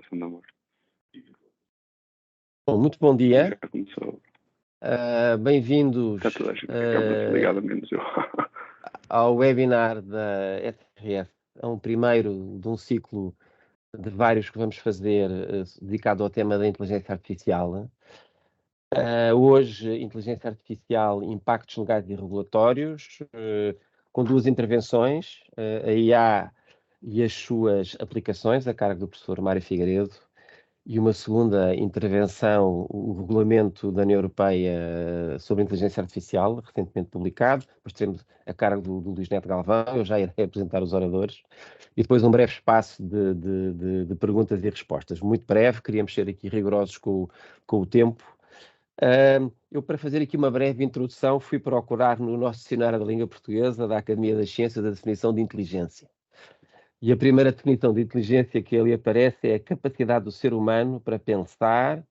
gravação de amor. Bom, muito bom dia. Já começou. Bem-vindos Está toda a gente acaba desligada, menos eu. ao webinar da SRF. É um primeiro de um ciclo de vários que vamos fazer dedicado ao tema da inteligência artificial. Hoje, inteligência artificial, impactos legais e regulatórios, com duas intervenções, a IA e as suas aplicações, a cargo do professor Mário Figueiredo, e uma segunda intervenção, o regulamento da União Europeia sobre inteligência artificial, recentemente publicado. Depois teremos a cargo do Luís Neto Galvão, eu já irei apresentar os oradores, e depois um breve espaço de perguntas e respostas. Muito breve, queríamos ser aqui rigorosos com o tempo. Eu, para fazer aqui uma breve introdução, fui procurar no nosso dicionário da língua portuguesa, da Academia das Ciências, a definição de inteligência. E a primeira definição de inteligência que ali aparece é a capacidade do ser humano para pensar,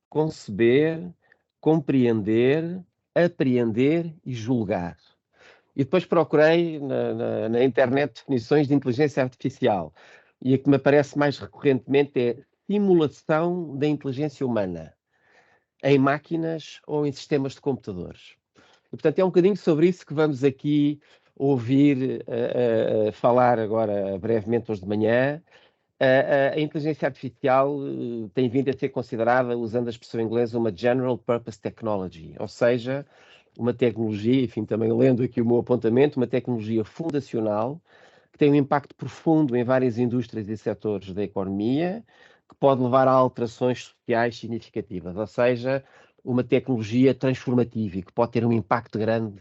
conceber, compreender, apreender e julgar. E depois procurei na internet definições de inteligência artificial. E a que me aparece mais recorrentemente é simulação da inteligência humana em máquinas ou em sistemas de computadores. E, portanto, é um bocadinho sobre isso que vamos aqui ouvir falar agora brevemente hoje de manhã. A inteligência artificial tem vindo a ser considerada, usando a expressão inglesa, uma General Purpose Technology, ou seja, uma tecnologia, enfim, também lendo aqui o meu apontamento, uma tecnologia fundacional que tem um impacto profundo em várias indústrias e setores da economia, que pode levar a alterações sociais significativas, ou seja, uma tecnologia transformativa e que pode ter um impacto grande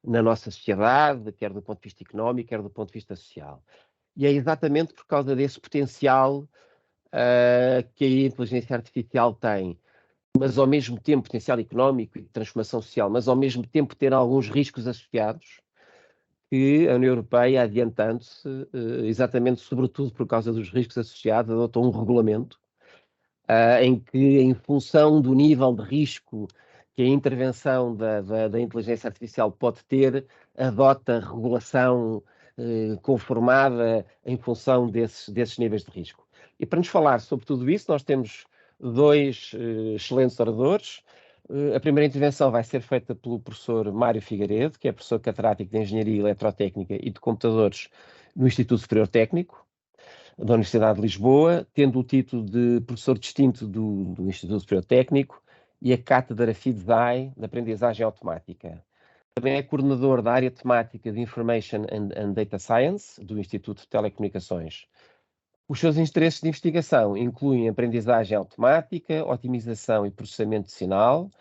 na nossa sociedade, quer do ponto de vista económico, quer do ponto de vista social. E é exatamente por causa desse potencial que a inteligência artificial tem, mas ao mesmo tempo potencial económico e de transformação social, mas ao mesmo tempo ter alguns riscos associados, que a União Europeia, adiantando-se, exatamente sobretudo por causa dos riscos associados, adotou um regulamento em que, em função do nível de risco que a intervenção da inteligência artificial pode ter, adota regulação conformada em função desses níveis de risco. E para nos falar sobre tudo isso, nós temos dois excelentes oradores. A primeira intervenção vai ser feita pelo professor Mário Figueiredo, que é professor catedrático de Engenharia Eletrotécnica e de Computadores no Instituto Superior Técnico da Universidade de Lisboa, tendo o título de professor distinto do Instituto Superior Técnico e a cátedra FIDES-AI de Aprendizagem Automática. Também é coordenador da área temática de Information and Data Science do Instituto de Telecomunicações. Os seus interesses de investigação incluem aprendizagem automática, otimização e processamento de sinal,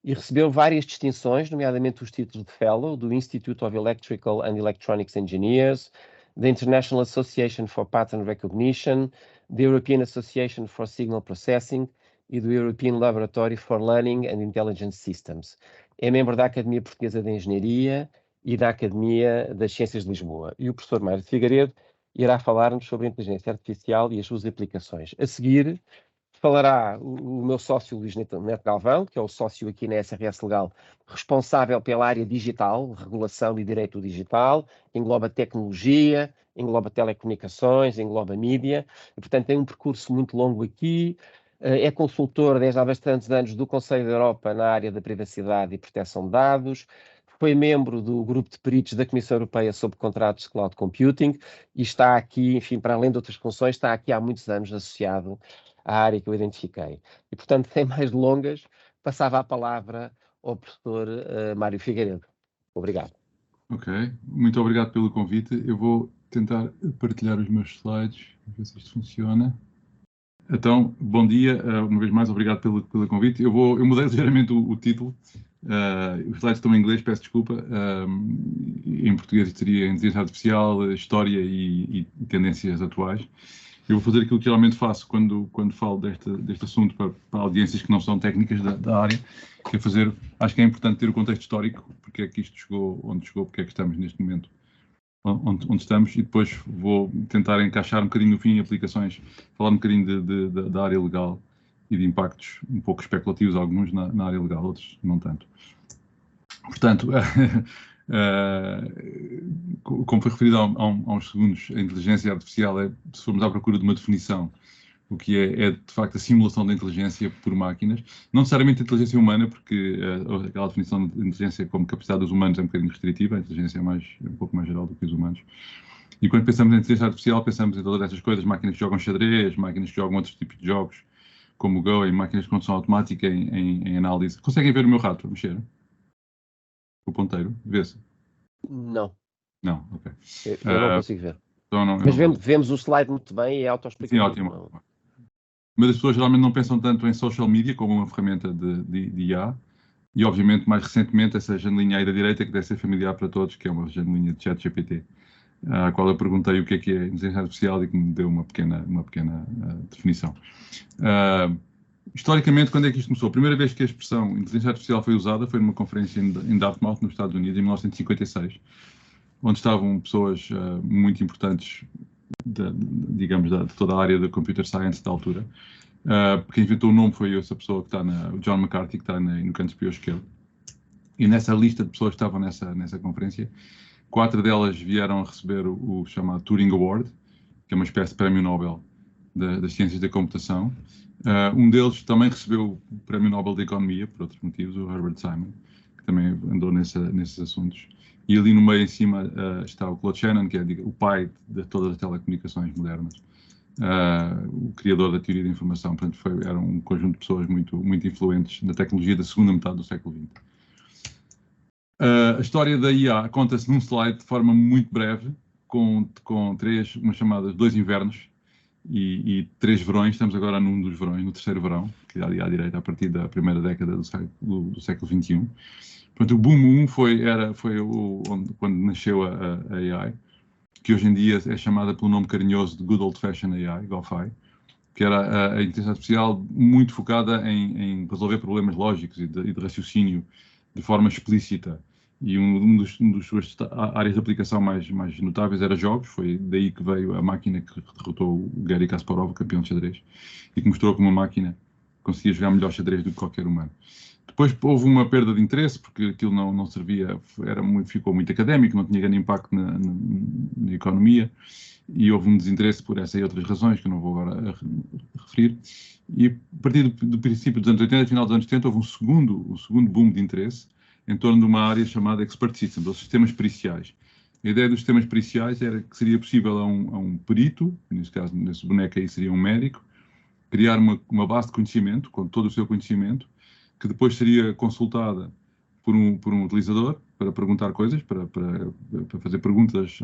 e recebeu várias distinções, nomeadamente os títulos de Fellow do Institute of Electrical and Electronics Engineers, da International Association for Pattern Recognition, da European Association for Signal Processing e do European Laboratory for Learning and Intelligence Systems. É membro da Academia Portuguesa de Engenharia e da Academia das Ciências de Lisboa. E o professor Mário Figueiredo irá falar-nos sobre a inteligência artificial e as suas aplicações. A seguir, falará o meu sócio Luís Neto Galvão, que é o sócio aqui na SRS Legal, responsável pela área digital, regulação e direito digital, engloba tecnologia, engloba telecomunicações, engloba mídia, e, portanto tem um percurso muito longo aqui, é consultor desde há bastantes anos do Conselho da Europa na área da privacidade e proteção de dados, foi membro do grupo de peritos da Comissão Europeia sobre contratos de cloud computing e está aqui, enfim, para além de outras funções, está aqui há muitos anos associado à área que eu identifiquei. E, portanto, sem mais delongas, passava a palavra ao professor Mário Figueiredo. Obrigado. Ok, muito obrigado pelo convite. Eu vou tentar partilhar os meus slides, ver se isto funciona. Então, bom dia, uma vez mais, obrigado pelo convite. Eu mudei ligeiramente o título, os slides estão em inglês, peço desculpa. Em português seria Inteligência Artificial, História e Tendências Atuais. Eu vou fazer aquilo que geralmente faço quando falo deste assunto para audiências que não são técnicas da área, que é fazer, acho que é importante ter o contexto histórico, porque é que isto chegou onde chegou, porque é que estamos neste momento onde estamos, e depois vou tentar encaixar um bocadinho no fim aplicações, falar um bocadinho da área legal e de impactos um pouco especulativos, alguns na área legal, outros não tanto. Portanto, como foi referido há uns segundos, a inteligência artificial se formos à procura de uma definição, o que é de facto a simulação da inteligência por máquinas, não necessariamente a inteligência humana, porque aquela definição de inteligência como capacidade dos humanos é um bocadinho restritiva, a inteligência é um pouco mais geral do que os humanos. E quando pensamos em inteligência artificial, pensamos em todas essas coisas, máquinas que jogam xadrez, máquinas que jogam outros tipos de jogos, como o Go, e máquinas de condução automática em análise. Conseguem ver o meu rato a mexer? O ponteiro? Vê-se? Não, Não, ok. eu não consigo ver. Então não, Mas vemos o slide muito bem e é autoexplicativo. sim, ótimo. Mas as pessoas geralmente não pensam tanto em social media como uma ferramenta de IA. E, obviamente, mais recentemente, essa janelinha aí da direita, que deve ser familiar para todos, que é uma janelinha de ChatGPT, à qual eu perguntei o que é inteligência artificial e que me deu uma pequena definição. Historicamente, quando é que isto começou? A primeira vez que a expressão inteligência artificial foi usada foi numa conferência em Dartmouth, nos Estados Unidos, em 1956, onde estavam pessoas muito importantes, digamos, de toda a área da computer science da altura. Quem inventou o nome foi essa pessoa que está o John McCarthy, que está no canto superior esquerdo. E nessa lista de pessoas que estavam nessa conferência, 4 delas vieram a receber o chamado Turing Award, que é uma espécie de prémio Nobel das ciências da computação. Um deles também recebeu o prémio Nobel da Economia, por outros motivos, o Herbert Simon, que também andou nesses assuntos. E ali no meio, em cima, está o Claude Shannon, que é o pai de todas as telecomunicações modernas. O criador da teoria da informação. Portanto, era um conjunto de pessoas muito, muito influentes na tecnologia da segunda metade do século XX. A história da IA conta-se num slide de forma muito breve, com umas chamadas 2 invernos e 3 verões. Estamos agora num dos verões, no terceiro verão, que é ali à direita, a partir da primeira década do século XXI. Portanto, o boom 1 foi quando nasceu a AI, que hoje em dia é chamada pelo nome carinhoso de Good Old Fashioned AI, GOFAI, que era a inteligência artificial muito focada em resolver problemas lógicos e de raciocínio de forma explícita. E uma das suas áreas de aplicação mais notáveis era jogos. Foi daí que veio a máquina que derrotou o Garry Kasparov, o campeão de xadrez, e que mostrou que uma máquina conseguia jogar melhor xadrez do que qualquer humano. Depois houve uma perda de interesse, porque aquilo não servia, ficou muito académico, não tinha grande impacto na economia, e houve um desinteresse por essa e outras razões, que eu não vou agora referir. E a partir do princípio dos anos 80, final dos anos 70, houve um segundo boom de interesse em torno de uma área chamada Expert Systems, ou sistemas periciais. A ideia dos sistemas periciais era que seria possível a um perito, nesse caso, nesse boneco aí seria um médico, criar uma base de conhecimento, com todo o seu conhecimento, que depois seria consultada por um utilizador para perguntar coisas, para fazer perguntas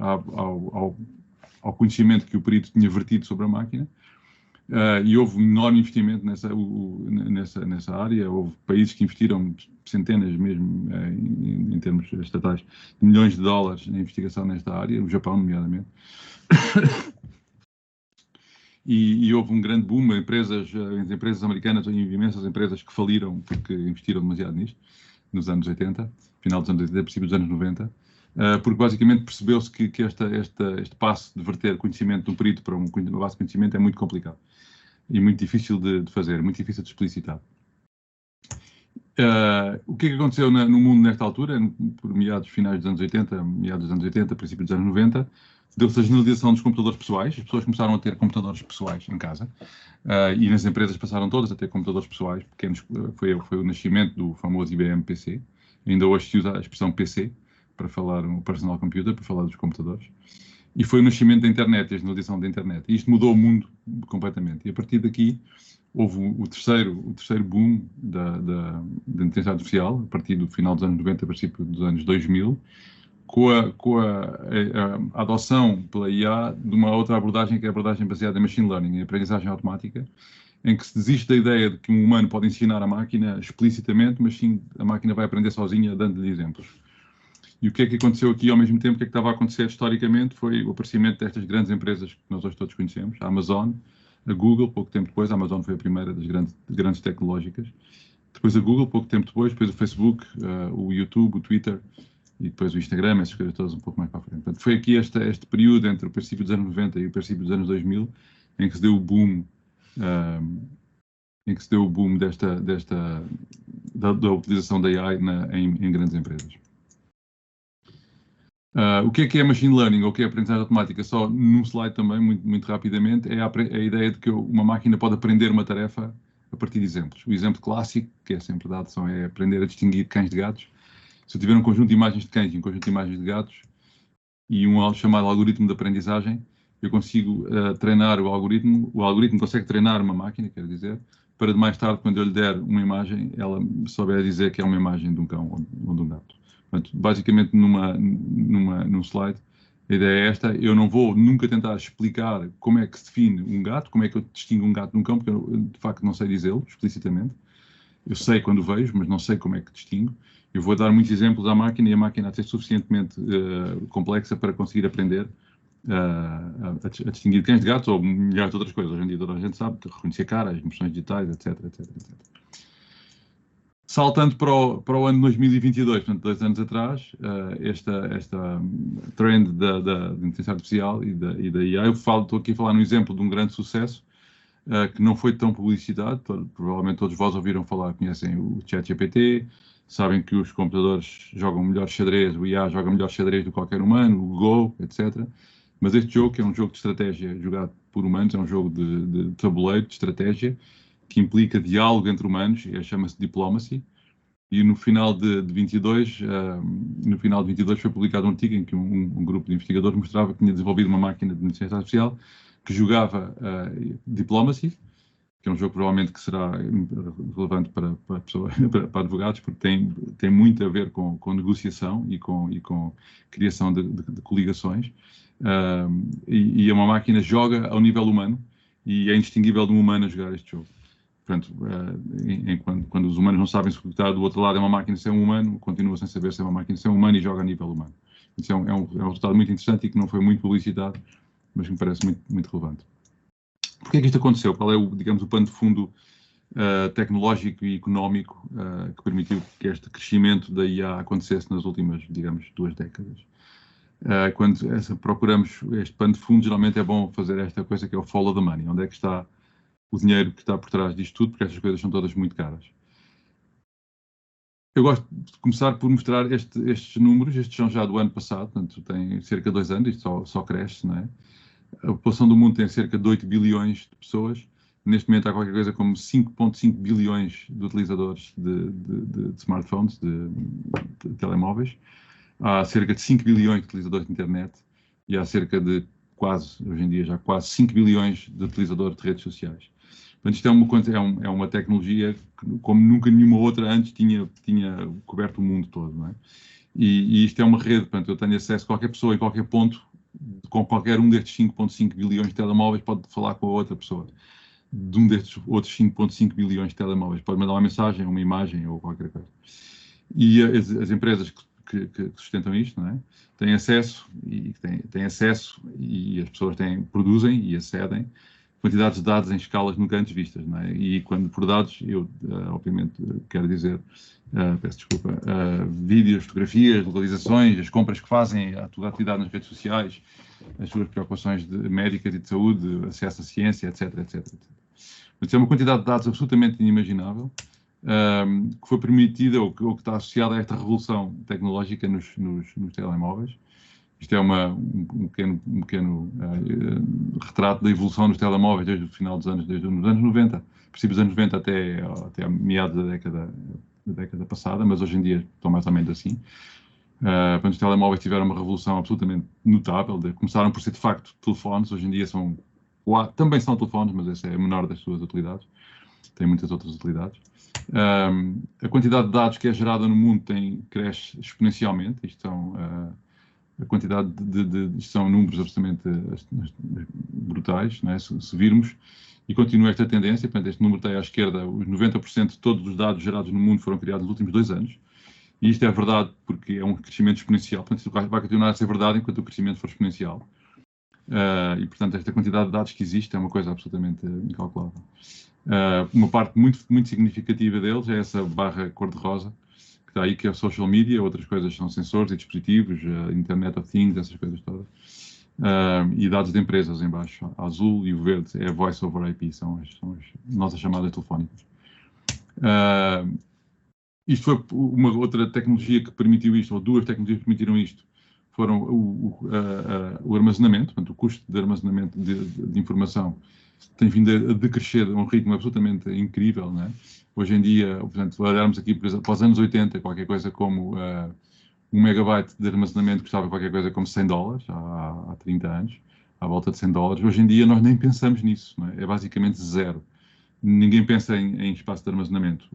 ao conhecimento que o perito tinha vertido sobre a máquina. E houve um enorme investimento nessa área. Houve países que investiram centenas mesmo, em termos estatais, de milhões de dólares em investigação nesta área, o Japão nomeadamente. E houve um grande boom, as empresas americanas, imensas empresas que faliram porque investiram demasiado nisto, nos anos 80, final dos anos 80, princípio dos anos 90, porque basicamente percebeu-se que este passo de verter conhecimento de um perito para uma base de conhecimento é muito complicado e muito difícil de fazer, muito difícil de explicitar. O que é que aconteceu no mundo nesta altura, por finais dos anos 80, meados dos anos 80, princípio dos anos 90, deu-se a generalização dos computadores pessoais, as pessoas começaram a ter computadores pessoais em casa, e nas empresas passaram todas a ter computadores pessoais pequenos. Foi o nascimento do famoso IBM PC. Ainda hoje se usa a expressão PC para falar, um personal computer, para falar dos computadores. E foi o nascimento da internet, a generalização da internet. E isto mudou o mundo completamente. E a partir daqui houve o terceiro boom da inteligência artificial, a partir do final dos anos 90, a princípio dos anos 2000, com a adoção pela IA de uma outra abordagem, que é a abordagem baseada em machine learning, em aprendizagem automática, em que se desiste da ideia de que um humano pode ensinar a máquina explicitamente, mas sim a máquina vai aprender sozinha, dando-lhe exemplos. E o que é que aconteceu aqui ao mesmo tempo? O que é que estava a acontecer historicamente foi o aparecimento destas grandes empresas que nós hoje todos conhecemos, a Amazon, a Google, pouco tempo depois. A Amazon foi a primeira das grandes tecnológicas. Depois a Google, pouco tempo depois o Facebook, o YouTube, o Twitter e depois o Instagram, essas coisas todas um pouco mais para a frente. Portanto, foi aqui este período entre o princípio dos anos 90 e o princípio dos anos 2000 em que se deu o boom, da utilização da AI em grandes empresas. O que é machine learning ou o que é aprendizagem automática? Só num slide também, muito rapidamente, é a ideia de que uma máquina pode aprender uma tarefa a partir de exemplos. O exemplo clássico, que é sempre dado, é aprender a distinguir cães de gatos. Se eu tiver um conjunto de imagens de cães e um conjunto de imagens de gatos e um chamado algoritmo de aprendizagem, eu consigo treinar o algoritmo consegue treinar uma máquina, quer dizer, para mais tarde, quando eu lhe der uma imagem, ela souber dizer que é uma imagem de um cão ou de um gato. Portanto, basicamente, num slide, a ideia é esta: eu não vou nunca tentar explicar como é que se define um gato, como é que eu distingo um gato de um cão, porque eu, de facto, não sei dizê-lo explicitamente. Eu sei quando vejo, mas não sei como é que distingo. Eu vou dar muitos exemplos à máquina e a máquina a ser suficientemente complexa para conseguir aprender a distinguir cães de gatos ou milhares de outras coisas. Hoje em dia toda a gente sabe reconhecer caras, impressões digitais, etc. Saltando para o ano de 2022, portanto, 2 anos atrás, esta trend da inteligência artificial e da IA, estou aqui a falar num exemplo de um grande sucesso que não foi tão publicitado. Provavelmente todos vós ouviram falar, conhecem o ChatGPT, sabem que os computadores jogam melhor xadrez, o IA joga melhor xadrez do que qualquer humano, o Go, etc. Mas este jogo, que é um jogo de estratégia jogado por humanos, é um jogo de tabuleiro, de estratégia, que implica diálogo entre humanos, chama-se Diplomacy. E no final de 22 foi publicado um artigo em que um grupo de investigadores mostrava que tinha desenvolvido uma máquina de inteligência artificial que jogava Diplomacy, que é um jogo provavelmente que será relevante para advogados, porque tem muito a ver com negociação e com criação de coligações. E uma máquina joga ao nível humano e é indistinguível de um humano a jogar este jogo. Portanto, quando os humanos não sabem se o que está do outro lado é uma máquina, se é um humano, continua sem saber se é uma máquina, se é um humano e joga a nível humano. Isso é um resultado muito interessante e que não foi muito publicitado, mas que me parece muito relevante. Porquê é que isto aconteceu? Qual é, digamos, o pano de fundo tecnológico e económico que permitiu que este crescimento da IA acontecesse nas últimas, digamos, 2 décadas? Quando procuramos este pano de fundo, geralmente é bom fazer esta coisa que é o follow the money. Onde é que está o dinheiro que está por trás disto tudo, porque estas coisas são todas muito caras. Eu gosto de começar por mostrar estes números. Estes são já do ano passado, portanto tem cerca de 2 anos, isto só cresce, não é? A população do mundo tem cerca de 8 bilhões de pessoas. Neste momento há qualquer coisa como 5,5 bilhões de utilizadores de smartphones, de telemóveis. Há cerca de 5 bilhões de utilizadores de internet e há cerca de hoje em dia já quase 5 bilhões de utilizadores de redes sociais. Portanto, isto é uma tecnologia que, como nunca nenhuma outra antes, tinha coberto o mundo todo, não é? E isto é uma rede, portanto, eu tenho acesso a qualquer pessoa em qualquer ponto, com qualquer um destes 5,5 bilhões de telemóveis, pode falar com a outra pessoa. De um destes outros 5,5 bilhões de telemóveis, pode mandar uma mensagem, uma imagem ou qualquer coisa. E as empresas que sustentam isto, não é? Têm acesso e as pessoas produzem e acedem quantidades de dados em escalas nunca antes vistas, não é? E quando por dados, eu obviamente quero dizer, peço desculpa, vídeos, fotografias, localizações, as compras que fazem, a tua atividade nas redes sociais, as suas preocupações médicas e de saúde, acesso à ciência, etc. Mas é uma quantidade de dados absolutamente inimaginável, que foi permitida ou que está associada a esta revolução tecnológica nos telemóveis. Isto é um pequeno retrato da evolução dos telemóveis desde o final dos anos 90, princípios dos anos 90 até a meados da década passada, mas hoje em dia estão mais ou menos assim. Quando os telemóveis tiveram uma revolução absolutamente notável, começaram por ser de facto telefones, hoje em dia também são telefones, mas essa é a menor das suas utilidades, tem muitas outras utilidades. A quantidade de dados que é gerada no mundo cresce exponencialmente, a quantidade isto são números absolutamente brutais, não é? Se virmos, e continua esta tendência, portanto, este número tem à esquerda, os 90% de todos os dados gerados no mundo foram criados nos últimos 2 anos, e isto é verdade porque é um crescimento exponencial, portanto, isto vai continuar a ser verdade enquanto o crescimento for exponencial. E, portanto, esta quantidade de dados que existe é uma coisa absolutamente incalculável. Uma parte muito significativa deles é essa barra cor-de-rosa, que está aí, que é o social media, outras coisas são sensores e dispositivos, Internet of Things, essas coisas todas. E dados de empresas em baixo. A azul e o verde é a Voice over IP, são as nossas chamadas telefónicas. Isto foi uma outra tecnologia que permitiu isto, ou 2 tecnologias que permitiram isto, foram o armazenamento, portanto, o custo de armazenamento de informação tem vindo a decrescer a um ritmo absolutamente incrível, não é? Hoje em dia, portanto, se olharmos aqui, por exemplo, para os anos 80, qualquer coisa como 1 megabyte de armazenamento custava qualquer coisa como $100, há 30 anos, à volta de $100. Hoje em dia nós nem pensamos nisso, não é? É basicamente zero. Ninguém pensa em espaço de armazenamento.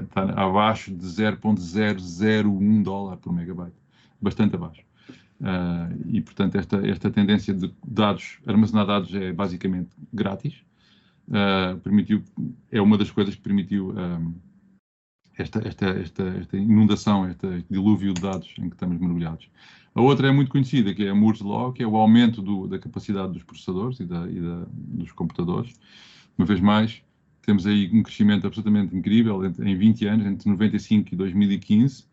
Está abaixo de $0.001 por megabyte. Bastante abaixo. E, portanto, esta tendência de armazenar dados é basicamente grátis. É uma das coisas que permitiu esta inundação, este dilúvio de dados em que estamos mergulhados. A outra é muito conhecida, que é a Moore's Law, que é o aumento da capacidade dos processadores e dos computadores. Uma vez mais, temos aí um crescimento absolutamente incrível. Em 20 anos, entre 95 e 2015,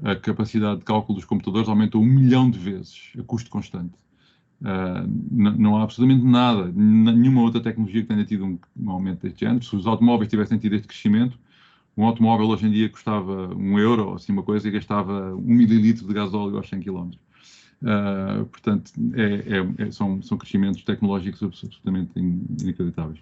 a capacidade de cálculo dos computadores aumentou 1 milhão de vezes, a custo constante. Não há absolutamente nada, nenhuma outra tecnologia que tenha tido um aumento deste género. Se os automóveis tivessem tido este crescimento, um automóvel hoje em dia custava €1, ou assim uma coisa, e gastava 1 mililitro de gasóleo aos 100 km. Portanto, são crescimentos tecnológicos absolutamente inacreditáveis.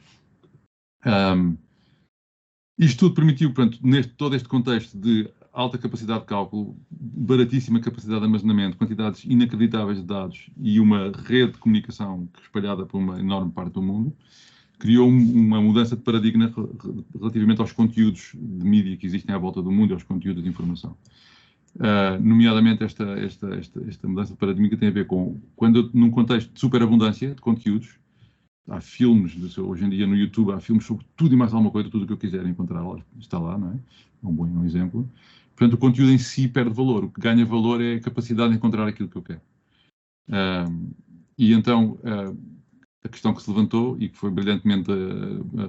Isto tudo permitiu, portanto, todo este contexto de alta capacidade de cálculo, baratíssima capacidade de armazenamento, quantidades inacreditáveis de dados e uma rede de comunicação espalhada por uma enorme parte do mundo, criou uma mudança de paradigma relativamente aos conteúdos de mídia que existem à volta do mundo e aos conteúdos de informação. Nomeadamente, esta mudança de paradigma tem a ver com, num contexto de superabundância de conteúdos, há filmes, hoje em dia no YouTube há filmes sobre tudo e mais alguma coisa, tudo o que eu quiser encontrar está lá, não é? É um bom exemplo. Portanto, o conteúdo em si perde valor. O que ganha valor é a capacidade de encontrar aquilo que eu quero. E então, a questão que se levantou e que foi brilhantemente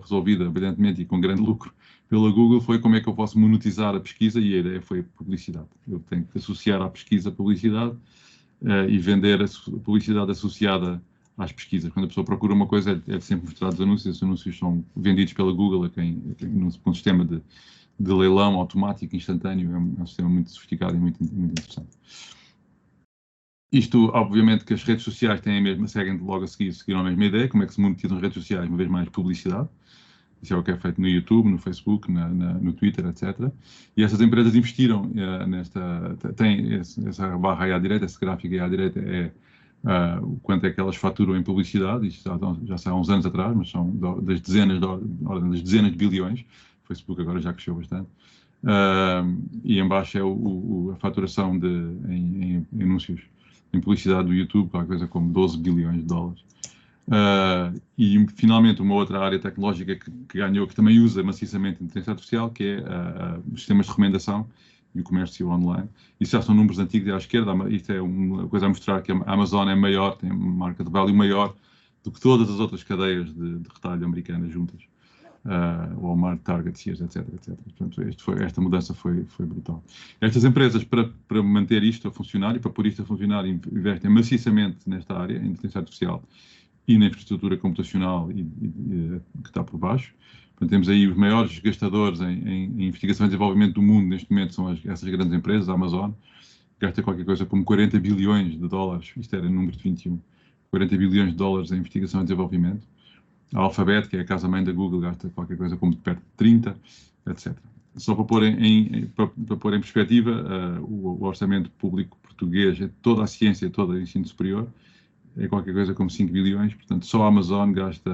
resolvida, brilhantemente e com grande lucro pela Google, foi como é que eu posso monetizar a pesquisa, e a ideia foi publicidade. Eu tenho que associar à pesquisa publicidade e vender a publicidade associada às pesquisas. Quando a pessoa procura uma coisa, é sempre mostrar os anúncios. Os anúncios são vendidos pela Google num sistema de leilão automático, instantâneo. É um sistema muito sofisticado e muito interessante. Isto, obviamente, que as redes sociais têm seguem logo a seguiram a mesma ideia. Como é que se monetizam as redes sociais? Uma vez mais, publicidade. Isso é o que é feito no YouTube, no Facebook, no Twitter, etc. E essas empresas investiram tem essa barra aí à direita, esse gráfico aí à direita o quanto é que elas faturam em publicidade. Isto já são há uns anos atrás, mas são das dezenas de bilhões. O Facebook agora já cresceu bastante. E em baixo é a faturação em anúncios, em publicidade do YouTube, qualquer coisa como $12 bilhões. E finalmente uma outra área tecnológica que ganhou, que também usa maciçamente a inteligência artificial, que é os sistemas de recomendação e o comércio online. Isso já são números antigos à esquerda. Isto é uma coisa a mostrar que a Amazon é maior, tem uma marca de value maior do que todas as outras cadeias de retalho americanas juntas. Walmart, Target, Sears, etc. Portanto, esta mudança foi brutal. Estas empresas, para manter isto a funcionar e para pôr isto a funcionar, investem maciçamente nesta área, em inteligência artificial e na infraestrutura computacional que está por baixo. Portanto, temos aí os maiores gastadores em investigação e desenvolvimento do mundo neste momento, são essas grandes empresas. A Amazon gasta qualquer coisa como $40 bilhões, isto era número de 21, $40 bilhões em investigação e desenvolvimento. A Alphabet, que é a casa-mãe da Google, gasta qualquer coisa como perto de 30, etc. Só para pôr em perspectiva, o orçamento público português, toda a ciência, todo o ensino superior, é qualquer coisa como 5 bilhões, portanto, só a Amazon gasta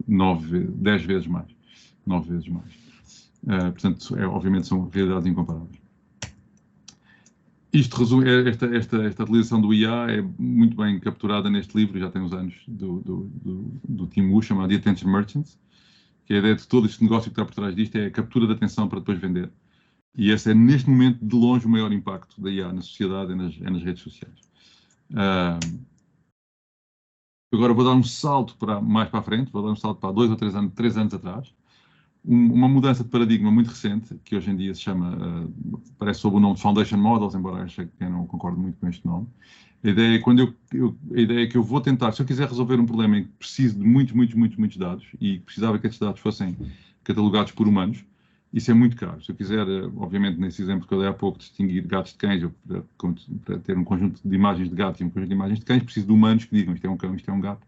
10 vezes mais. 9 vezes mais. Portanto, obviamente são realidades incomparáveis. Isto resume, esta utilização do IA é muito bem capturada neste livro, já tem uns anos, do Tim Wu, chamado The Attention Merchants, que a ideia de todo este negócio que está por trás disto é a captura da atenção para depois vender. E esse é, neste momento, de longe, o maior impacto da IA na sociedade e nas redes sociais. Agora vou dar um salto mais para a frente, vou dar um salto para 2 ou 3 anos atrás. Uma mudança de paradigma muito recente, que hoje em dia se chama, parece sob o nome de Foundation Models, embora acho que eu não concordo muito com este nome. A ideia é que eu vou tentar, se eu quiser resolver um problema em que preciso de muitos dados, e precisava que estes dados fossem catalogados por humanos, isso é muito caro. Se eu quiser, obviamente, nesse exemplo que eu dei há pouco, distinguir gatos de cães, para ter um conjunto de imagens de gatos e um conjunto de imagens de cães, preciso de humanos que digam isto é um cão, isto é um gato.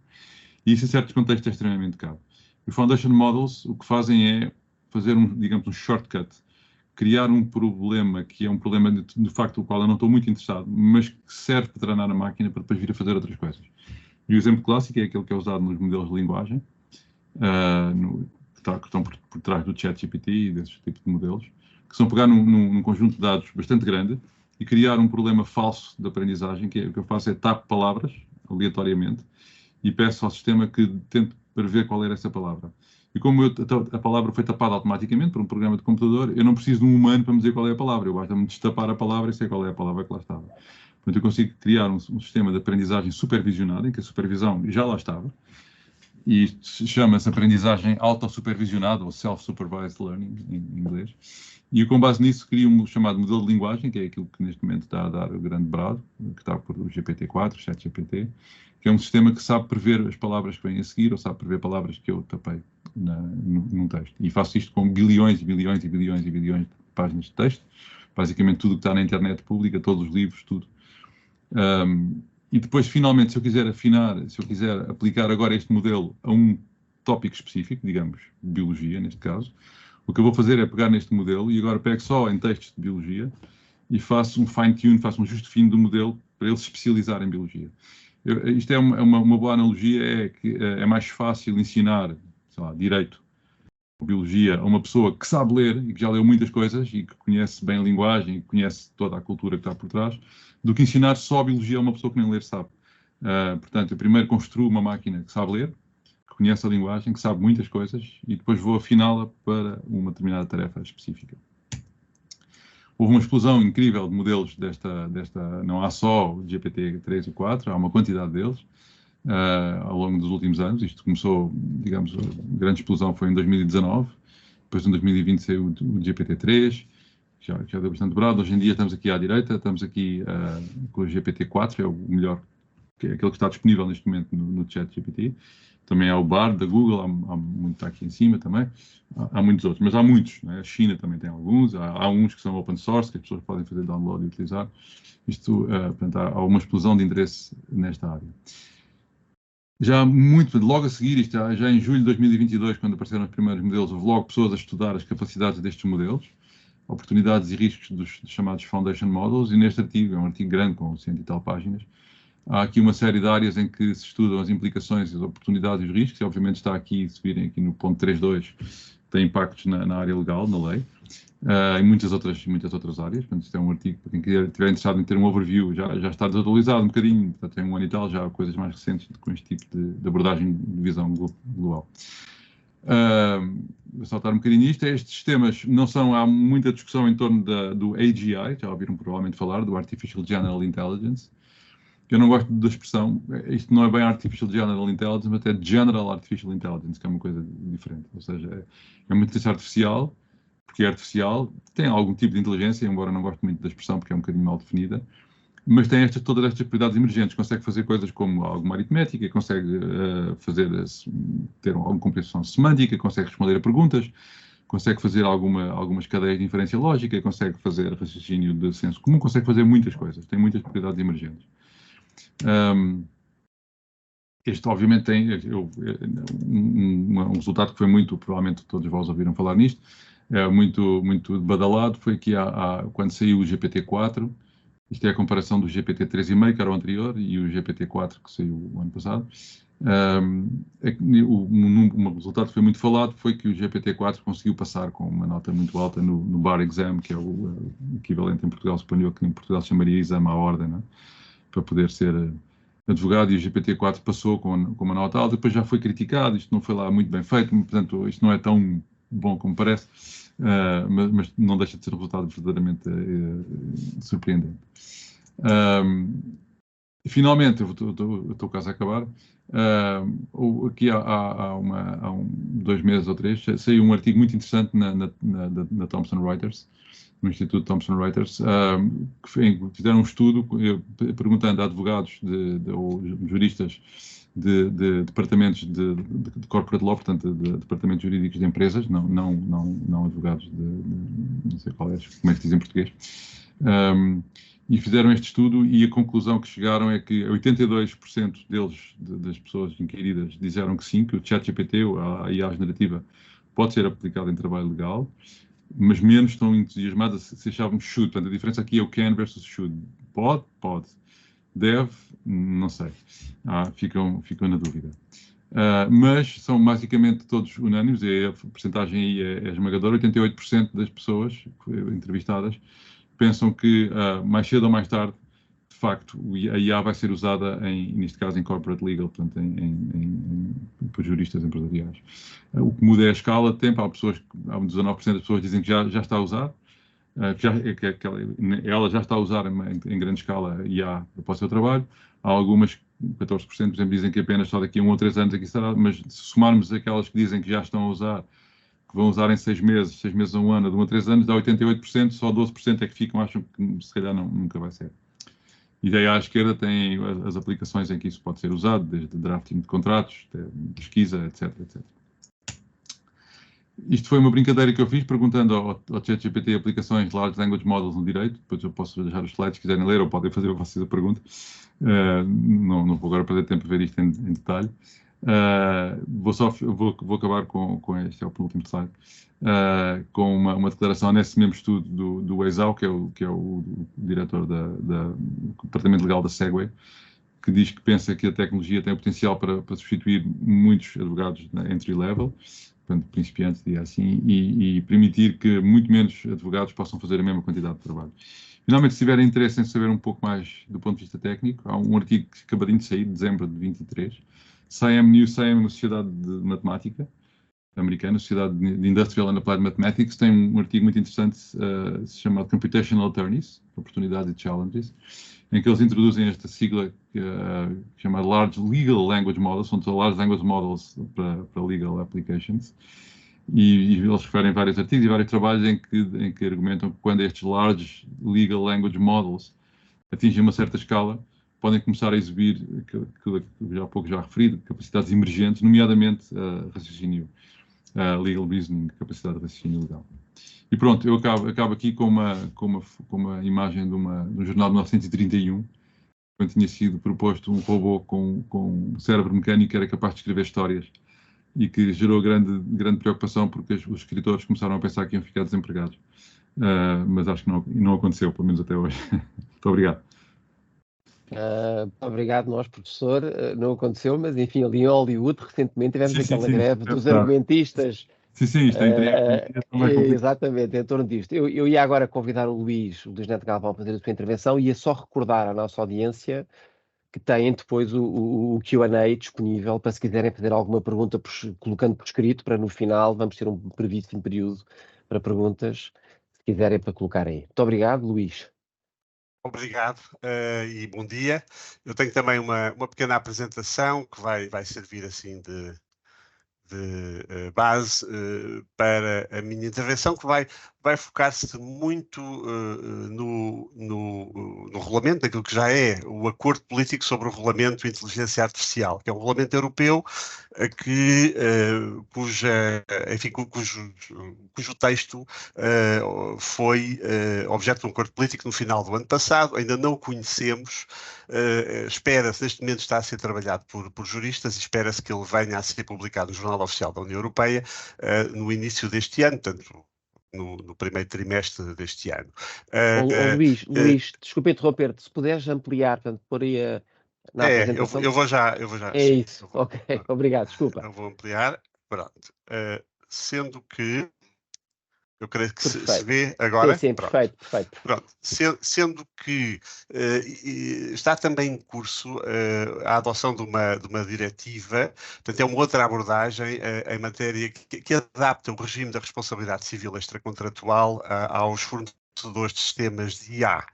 E isso, em certos contextos, é extremamente caro. Os Foundation Models, o que fazem é fazer, digamos, um shortcut, criar um problema que é um problema, de facto, o qual eu não estou muito interessado, mas que serve para treinar a máquina para depois vir a fazer outras coisas. E o exemplo clássico é aquele que é usado nos modelos de linguagem, que estão por trás do ChatGPT e desses tipos de modelos, que são pegar num conjunto de dados bastante grande e criar um problema falso de aprendizagem, que o que eu faço é tapo palavras, aleatoriamente, e peço ao sistema que tente prever qual era essa palavra. E como a palavra foi tapada automaticamente por um programa de computador, eu não preciso de um humano para me dizer qual é a palavra. Eu basta-me destapar a palavra e sei qual é a palavra que lá estava. Portanto, eu consigo criar um sistema de aprendizagem supervisionado, em que a supervisão já lá estava, e chama-se aprendizagem autossupervisionada, ou self-supervised learning, em inglês. E com base nisso crio um chamado modelo de linguagem, que é aquilo que neste momento está a dar o grande brado, que está por o GPT-4, ChatGPT, que é um sistema que sabe prever as palavras que vêm a seguir, ou sabe prever palavras que eu tapei num texto. E faço isto com bilhões e bilhões e bilhões e bilhões de páginas de texto, basicamente tudo que está na internet pública, todos os livros, tudo. E depois, finalmente, se eu quiser afinar, se eu quiser aplicar agora este modelo a um tópico específico, digamos, biologia, neste caso, o que eu vou fazer é pegar neste modelo e agora pego só em textos de biologia e faço um fine-tune, faço um ajuste fino do modelo para ele se especializar em biologia. Isto é uma boa analogia, é que é mais fácil ensinar, sei lá, direito ou biologia a uma pessoa que sabe ler e que já leu muitas coisas e que conhece bem a linguagem e que conhece toda a cultura que está por trás, do que ensinar só biologia a uma pessoa que nem ler sabe. Portanto, eu primeiro construo uma máquina que sabe ler, que conhece a linguagem, que sabe muitas coisas e depois vou afiná-la para uma determinada tarefa específica. Houve uma explosão incrível de modelos não há só o GPT-3 e 4, há uma quantidade deles ao longo dos últimos anos. Isto começou, digamos, a grande explosão foi em 2019, depois em 2020 saiu o GPT-3, já deu bastante brado. Hoje em dia estamos aqui à direita, estamos aqui com o GPT-4, é o melhor, que é aquele que está disponível neste momento no ChatGPT. Também há o Bard da Google, há muito está aqui em cima também. Há muitos outros, mas há muitos. Né? A China também tem alguns. Há uns que são open source, que as pessoas podem fazer download e utilizar. Portanto, há uma explosão de interesse nesta área. Logo a seguir, já em julho de 2022, quando apareceram os primeiros modelos, houve logo pessoas a estudar as capacidades destes modelos, oportunidades e riscos dos chamados Foundation Models, e neste artigo, é um artigo grande com 100 e tal páginas, há aqui uma série de áreas em que se estudam as implicações, as oportunidades e os riscos, e obviamente está aqui, se virem aqui no ponto 3.2, tem impactos na área legal, na lei, e muitas outras áreas. Portanto, isto é um artigo, para quem estiver interessado em ter um overview, já está desatualizado um bocadinho, já tem um ano e tal, já há coisas mais recentes com este tipo de abordagem de visão global. Vou saltar um bocadinho isto. Estes sistemas há muita discussão em torno do AGI, já ouviram provavelmente falar, do Artificial General Intelligence. Eu não gosto da expressão, isto não é bem Artificial General Intelligence, mas é General Artificial Intelligence, que é uma coisa diferente. Ou seja, é uma inteligência artificial, porque é artificial, tem algum tipo de inteligência, embora não goste muito da expressão, porque é um bocadinho mal definida, mas tem todas estas propriedades emergentes. Consegue fazer coisas como alguma aritmética, consegue ter alguma compreensão semântica, consegue responder a perguntas, consegue fazer algumas cadeias de inferência lógica, consegue fazer raciocínio de senso comum, consegue fazer muitas coisas, tem muitas propriedades emergentes. Este, obviamente, tem um resultado que foi provavelmente todos vós ouviram falar nisto, muito badalado, foi que quando saiu o GPT-4, isto é a comparação do GPT-3,5, que era o anterior, e o GPT-4, que saiu o ano passado. O resultado que foi muito falado foi que o GPT-4 conseguiu passar com uma nota muito alta no Bar Exam, que é o equivalente em Portugal espanhol, que em Portugal se chamaria exame à ordem, não é? Para poder ser advogado, e o GPT-4 passou com uma nota alta, depois já foi criticado, isto não foi lá muito bem feito, portanto, isto não é tão bom como parece, mas não deixa de ser um resultado verdadeiramente surpreendente. Finalmente, eu estou quase a acabar, aqui há 2 meses ou 3, saiu um artigo muito interessante na Thomson Reuters, no Instituto Thomson Reuters, que fizeram um estudo perguntando a advogados ou juristas de departamentos de corporate law, portanto, de departamentos jurídicos de empresas, não advogados não sei qual é, como é que se diz em português. E fizeram este estudo e a conclusão que chegaram é que 82% das pessoas inquiridas disseram que sim, que o ChatGPT, a IA generativa, pode ser aplicado em trabalho legal, mas menos estão entusiasmadas se achavam should. Portanto, a diferença aqui é o can versus should. Pode. Deve, não sei. Ficam na dúvida. Mas são basicamente todos unânimes, e a percentagem aí é esmagadora. 88% das pessoas entrevistadas pensam que mais cedo ou mais tarde, de facto, a IA vai ser usada, neste caso, em corporate legal, portanto, por juristas empresariais. O que muda é a escala de tempo. Há 19% das pessoas dizem que já está a usar, ela já está a usar em grande escala a IA para o seu trabalho. Há algumas, 14%, por exemplo, dizem que apenas só daqui a 1 ou 3 anos aqui estará, mas se somarmos aquelas que dizem que já estão a usar, que vão usar em 6 meses a 1 ano, de 1 a 3 anos, dá 88%, só 12% é que ficam, acham que se calhar nunca vai ser. E daí à esquerda tem as aplicações em que isso pode ser usado, desde drafting de contratos, pesquisa, etc. Isto foi uma brincadeira que eu fiz, perguntando ao ChatGPT aplicações de Large Language Models no direito. Depois eu posso deixar os slides se quiserem ler, ou podem fazer a vocês a pergunta. Não vou agora perder tempo a ver isto em detalhe. Vou acabar com este, é o penúltimo slide, com uma declaração nesse mesmo estudo do Weizhou, que é o diretor do departamento legal da Segway, que diz que pensa que a tecnologia tem o potencial para substituir muitos advogados na entry-level, portanto, principiantes, diria assim, e permitir que muito menos advogados possam fazer a mesma quantidade de trabalho. Finalmente, se tiverem interesse em saber um pouco mais do ponto de vista técnico, há um artigo que acabadinho de sair, de dezembro de 23, SIAM, uma sociedade de matemática americana, Sociedade de Industrial and Applied Mathematics, tem um artigo muito interessante chamado Computational Attorneys, Oportunidades e Challenges, em que eles introduzem esta sigla chamada Large Legal Language Models, são Large Language Models para Legal Applications, e eles referem vários artigos e vários trabalhos em que argumentam que quando estes Large Legal Language Models atingem uma certa escala, podem começar a exibir, que há pouco já referi, capacidades emergentes, nomeadamente raciocínio, legal reasoning, capacidade de raciocínio legal. E pronto, eu acabo aqui com uma imagem de um jornal de 1931, quando tinha sido proposto um robô com um cérebro mecânico que era capaz de escrever histórias e que gerou grande preocupação porque os escritores começaram a pensar que iam ficar desempregados. Mas acho que não aconteceu, pelo menos até hoje. Muito obrigado. Obrigado, nós, professor. Não aconteceu, mas enfim, ali em Hollywood, recentemente tivemos aquela greve dos argumentistas. Sim, isto é exatamente, em torno disto. Eu ia agora convidar o Luís Neto Galvão a fazer a sua intervenção e ia só recordar à nossa audiência que têm depois o Q&A disponível para se quiserem fazer alguma pergunta, colocando por escrito, para no final vamos ter um brevíssimo período para perguntas, se quiserem para colocar aí. Muito obrigado, Luís. Obrigado e bom dia. Eu tenho também uma pequena apresentação que vai servir assim de base para a minha intervenção, que vai focar-se muito no regulamento, daquilo que já é o acordo político sobre o regulamento de inteligência artificial, que é um regulamento europeu cujo texto foi objeto de um acordo político no final do ano passado. Ainda não o conhecemos, espera-se, neste momento está a ser trabalhado por juristas, e espera-se que ele venha a ser publicado no Jornal Oficial da União Europeia no início deste ano, portanto, no primeiro trimestre deste ano. Luís, desculpa interromper-te, se puderes ampliar, portanto, por aí na apresentação. Eu vou já. É isso, ok, obrigado, desculpa. Eu vou ampliar, pronto. Sendo que, eu creio que se vê agora. Sim, perfeito. Pronto. Sendo que está também em curso a adoção de uma diretiva, portanto é uma outra abordagem em matéria que adapta o regime da responsabilidade civil extracontratual aos fornecedores de sistemas de IA,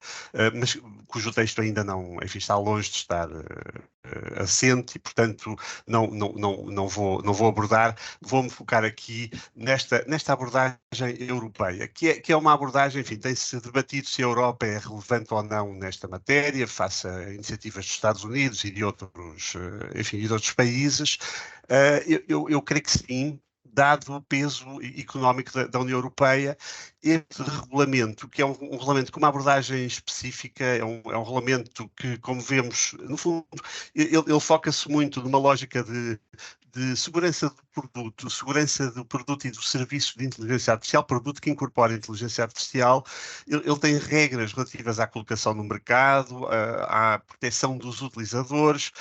mas cujo texto ainda não, enfim, está longe de estar assente e, portanto, não vou abordar. Vou-me focar aqui nesta abordagem europeia, que é uma abordagem, enfim, tem-se debatido se a Europa é relevante ou não nesta matéria, face a iniciativas dos Estados Unidos e de outros, enfim, e de outros países. Eu creio que sim, dado o peso económico da União Europeia. Este regulamento, que é um regulamento com uma abordagem específica, é um regulamento que, como vemos, no fundo, ele foca-se muito numa lógica de segurança do produto e do serviço de inteligência artificial, produto que incorpora inteligência artificial. Ele tem regras relativas à colocação no mercado, à proteção dos utilizadores,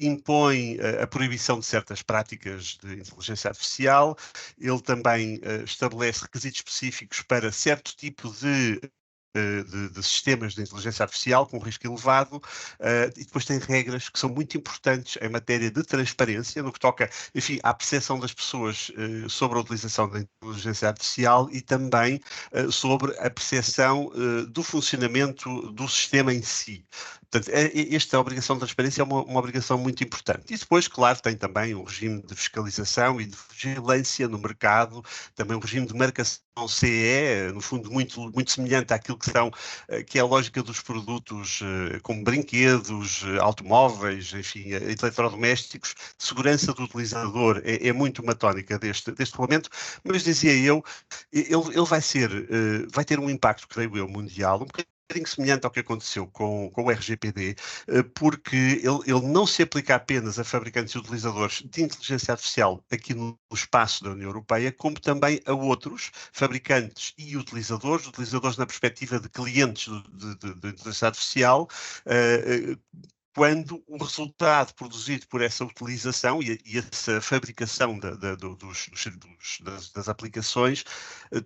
impõe a proibição de certas práticas de inteligência artificial. Ele também estabelece requisitos específicos para certo tipo de sistemas de inteligência artificial com risco elevado, e depois tem regras que são muito importantes em matéria de transparência, no que toca, enfim, à percepção das pessoas sobre a utilização da inteligência artificial e também sobre a percepção do funcionamento do sistema em si. Portanto, esta obrigação de transparência é uma obrigação muito importante. E depois, claro, tem também um regime de fiscalização e de vigilância no mercado, também um regime de marcação CE, no fundo muito semelhante àquilo que é a lógica dos produtos como brinquedos, automóveis, enfim, eletrodomésticos. Segurança do utilizador é muito uma tónica deste regulamento, mas dizia eu, ele vai ter um impacto, creio eu, mundial, um bocadinho semelhante ao que aconteceu com o RGPD, porque ele não se aplica apenas a fabricantes e utilizadores de inteligência artificial aqui no espaço da União Europeia, como também a outros fabricantes e utilizadores na perspectiva de clientes de inteligência artificial, quando o resultado produzido por essa utilização e essa fabricação das aplicações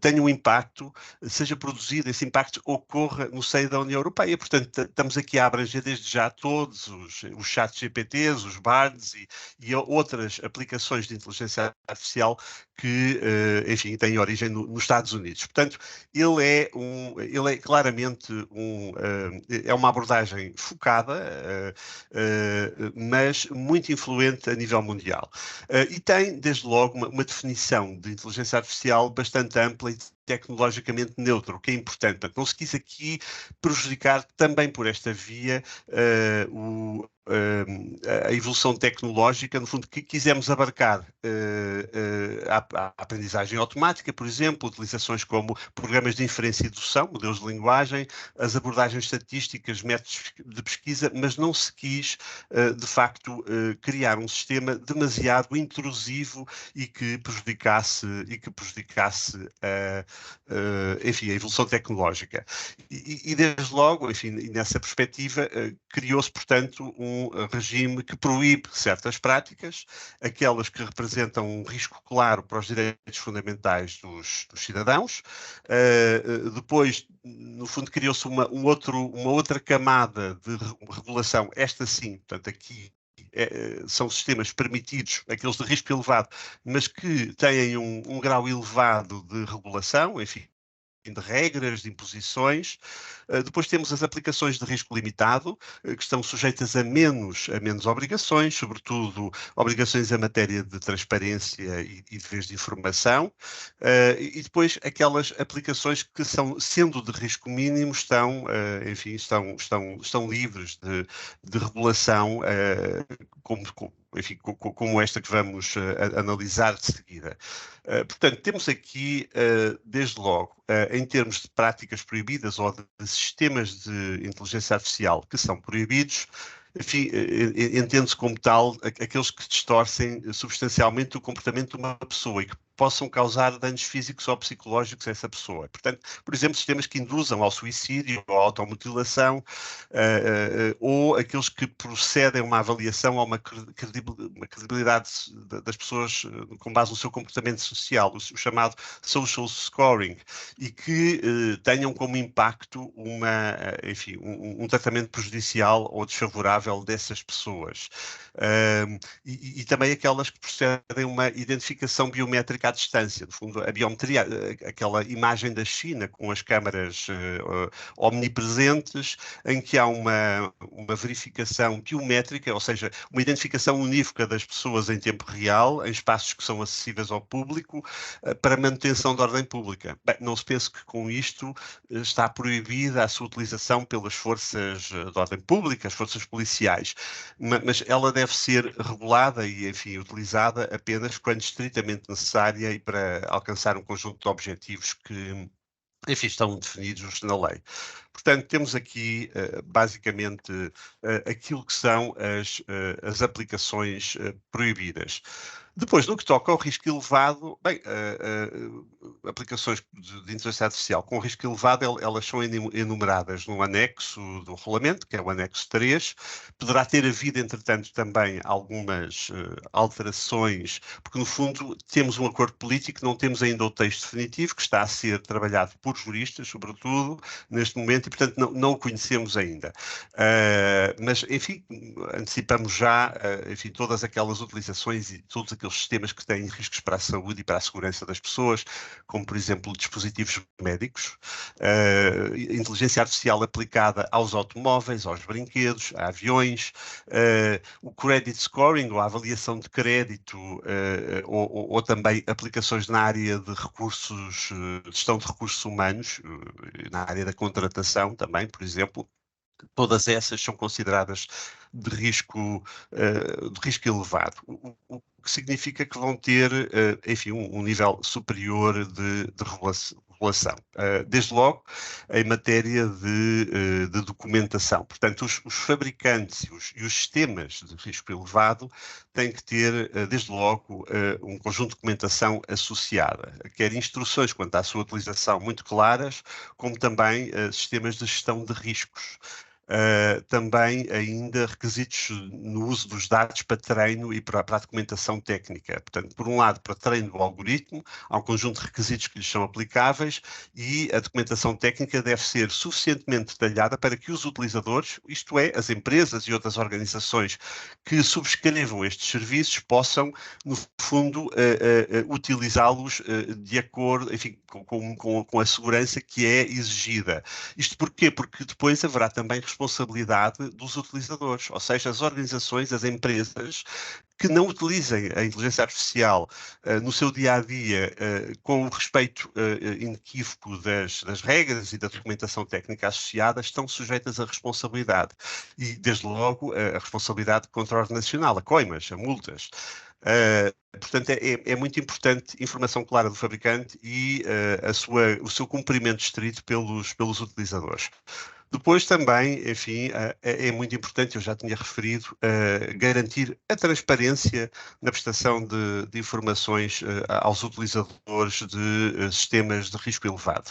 tenha um impacto, seja produzido, esse impacto ocorra no seio da União Europeia. Portanto, estamos aqui a abranger desde já todos os chats GPTs, os BARDs e outras aplicações de inteligência artificial que, enfim, têm origem nos Estados Unidos. Portanto, ele é claramente uma abordagem focada, mas muito influente a nível mundial. E tem, desde logo, uma definição de inteligência artificial bastante ampla e tecnologicamente neutro, o que é importante. Portanto, não se quis aqui prejudicar também por esta via a evolução tecnológica. No fundo, que quisemos abarcar a aprendizagem automática, por exemplo, utilizações como programas de inferência e indução, modelos de linguagem, as abordagens estatísticas, métodos de pesquisa, mas não se quis, de facto, criar um sistema demasiado intrusivo e que prejudicasse enfim, a evolução tecnológica. E desde logo, enfim, nessa perspectiva, criou-se, portanto, um regime que proíbe certas práticas, aquelas que representam um risco claro para os direitos fundamentais dos cidadãos. Depois, no fundo, criou-se uma outra camada de regulação, esta sim, portanto, aqui são sistemas permitidos, aqueles de risco elevado, mas que têm um grau elevado de regulação, enfim, de regras, de imposições. Depois temos as aplicações de risco limitado, que estão sujeitas a menos obrigações, sobretudo obrigações em matéria de transparência e deveres de informação. E depois aquelas aplicações que sendo de risco mínimo, estão livres de regulação, como esta que vamos analisar de seguida. Portanto, temos aqui, desde logo, em termos de práticas proibidas ou de sistemas de inteligência artificial que são proibidos, enfim, entende-se como tal aqueles que distorcem substancialmente o comportamento de uma pessoa e que possam causar danos físicos ou psicológicos a essa pessoa. Portanto, por exemplo, sistemas que induzam ao suicídio ou à automutilação, ou aqueles que procedem a uma avaliação ou uma credibilidade das pessoas com base no seu comportamento social, o chamado social scoring, e que tenham como impacto um tratamento prejudicial ou desfavorável dessas pessoas. E também aquelas que procedem a uma identificação biométrica à distância. No fundo, a biometria, aquela imagem da China com as câmaras omnipresentes, em que há uma verificação biométrica, ou seja, uma identificação unívoca das pessoas em tempo real, em espaços que são acessíveis ao público, para manutenção da ordem pública. Bem, não se pense que com isto está proibida a sua utilização pelas forças de ordem pública, as forças policiais, mas ela deve ser regulada e, enfim, utilizada apenas quando estritamente necessária e para alcançar um conjunto de objetivos que, enfim, estão definidos na lei. Portanto, temos aqui, basicamente, aquilo que são as aplicações proibidas. Depois, no que toca ao risco elevado, bem, aplicações de inteligência artificial com risco elevado, elas são enumeradas no anexo do regulamento, que é o anexo 3. Poderá ter havido, entretanto, também algumas alterações, porque, no fundo, temos um acordo político, não temos ainda o texto definitivo, que está a ser trabalhado por juristas, sobretudo, neste momento, e, portanto, não o conhecemos ainda. Mas, enfim, antecipamos já, enfim, todas aquelas utilizações e todos aqueles sistemas que têm riscos para a saúde e para a segurança das pessoas, como, por exemplo, dispositivos médicos, inteligência artificial aplicada aos automóveis, aos brinquedos, a aviões, o credit scoring, ou a avaliação de crédito, ou também aplicações na área de recursos, gestão de recursos humanos, na área da contratação também, por exemplo. Todas essas são consideradas de risco elevado, o que significa que vão ter, enfim, um nível superior de regulação. Desde logo, em matéria de documentação. Portanto, os fabricantes e os sistemas de risco elevado têm que ter, desde logo, um conjunto de documentação associada, quer instruções quanto à sua utilização muito claras, como também sistemas de gestão de riscos. Também ainda requisitos no uso dos dados para treino e para a documentação técnica. Portanto, por um lado, para treino do algoritmo, há um conjunto de requisitos que lhes são aplicáveis e a documentação técnica deve ser suficientemente detalhada para que os utilizadores, isto é, as empresas e outras organizações que subscrevam estes serviços, possam, no fundo, utilizá-los de acordo, enfim, com a segurança que é exigida. Isto porquê? Porque depois haverá também responsabilidade dos utilizadores, ou seja, as organizações, as empresas que não utilizem a inteligência artificial no seu dia-a-dia com o respeito inequívoco das regras e da documentação técnica associada, estão sujeitas à responsabilidade. E, desde logo, a responsabilidade contra a ordem nacional, a coimas, a multas. Portanto, é muito importante informação clara do fabricante e o seu cumprimento estrito pelos utilizadores. Depois também, enfim, é muito importante, eu já tinha referido, garantir a transparência na prestação de informações aos utilizadores de sistemas de risco elevado.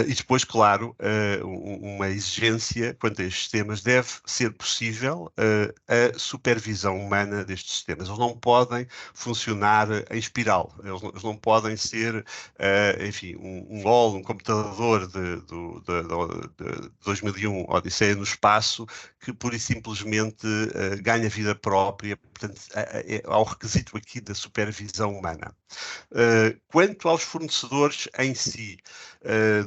E depois, claro, uma exigência quanto a estes sistemas, deve ser possível a supervisão humana destes sistemas. Eles não podem funcionar em espiral, eles não podem ser, enfim, um computador de 2001, Odisseia no Espaço, que pura e simplesmente ganha vida própria. Portanto, há o requisito aqui da supervisão humana. Quanto aos fornecedores em si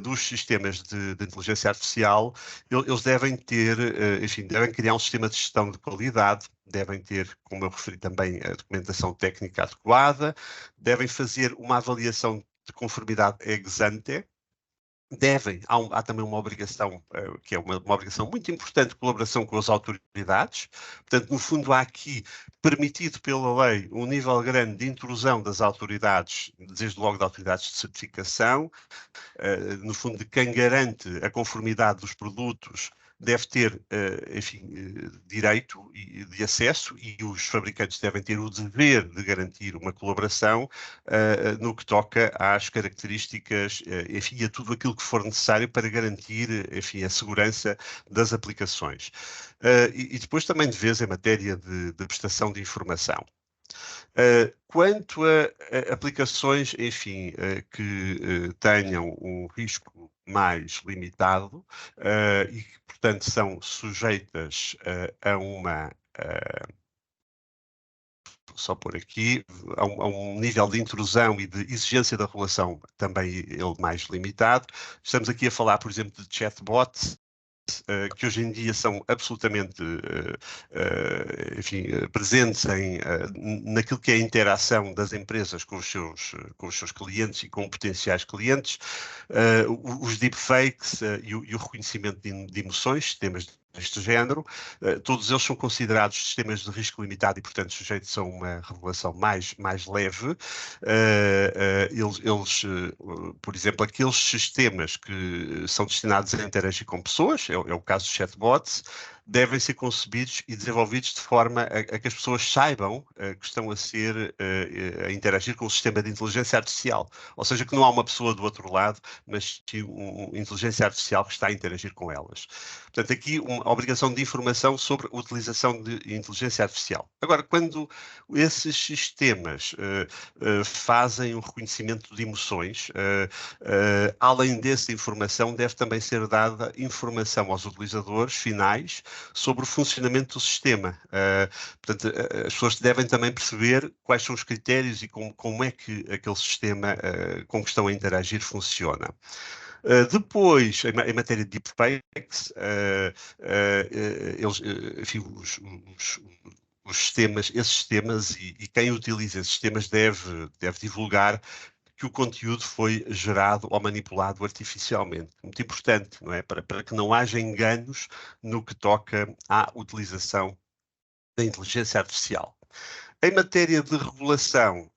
dos sistemas de inteligência artificial, eles devem ter, enfim, devem criar um sistema de gestão de qualidade, devem ter, como eu referi também, a documentação técnica adequada, devem fazer uma avaliação de conformidade ex ante. Há também uma obrigação, que é uma obrigação muito importante, de colaboração com as autoridades. Portanto, no fundo, há aqui, permitido pela lei, um nível grande de intrusão das autoridades, desde logo de autoridades de certificação, no fundo, de quem garante a conformidade dos produtos, deve ter, enfim, direito de acesso, e os fabricantes devem ter o dever de garantir uma colaboração no que toca às características, enfim, a tudo aquilo que for necessário para garantir, enfim, a segurança das aplicações. E depois também de vez em matéria de prestação de informação. Quanto a aplicações, enfim, que tenham um risco mais limitado e que, portanto, são sujeitas a uma só pôr aqui, a um nível de intrusão e de exigência da regulação também ele mais limitado. Estamos aqui a falar, por exemplo, de chatbots, que hoje em dia são absolutamente enfim, presentes naquilo que é a interação das empresas com os seus clientes e com potenciais clientes, os deepfakes e o reconhecimento de emoções, sistemas deste género, todos eles são considerados sistemas de risco limitado e, portanto, sujeitos a uma regulação mais leve. Por exemplo, aqueles sistemas que são destinados a interagir com pessoas, é o caso dos chatbots, devem ser concebidos e desenvolvidos de forma a que as pessoas saibam que estão a interagir com o sistema de inteligência artificial. Ou seja, que não há uma pessoa do outro lado, mas sim uma inteligência artificial que está a interagir com elas. Portanto, aqui uma obrigação de informação sobre a utilização de inteligência artificial. Agora, quando esses sistemas fazem um reconhecimento de emoções, além dessa informação, deve também ser dada informação aos utilizadores finais sobre o funcionamento do sistema. Portanto, as pessoas devem também perceber quais são os critérios e como é que aquele sistema com que estão a interagir funciona. Depois, em matéria de deepfakes, enfim, esses sistemas e quem utiliza esses sistemas deve divulgar que o conteúdo foi gerado ou manipulado artificialmente. Muito importante, não é? Para que não haja enganos no que toca à utilização da inteligência artificial. Em matéria de regulação,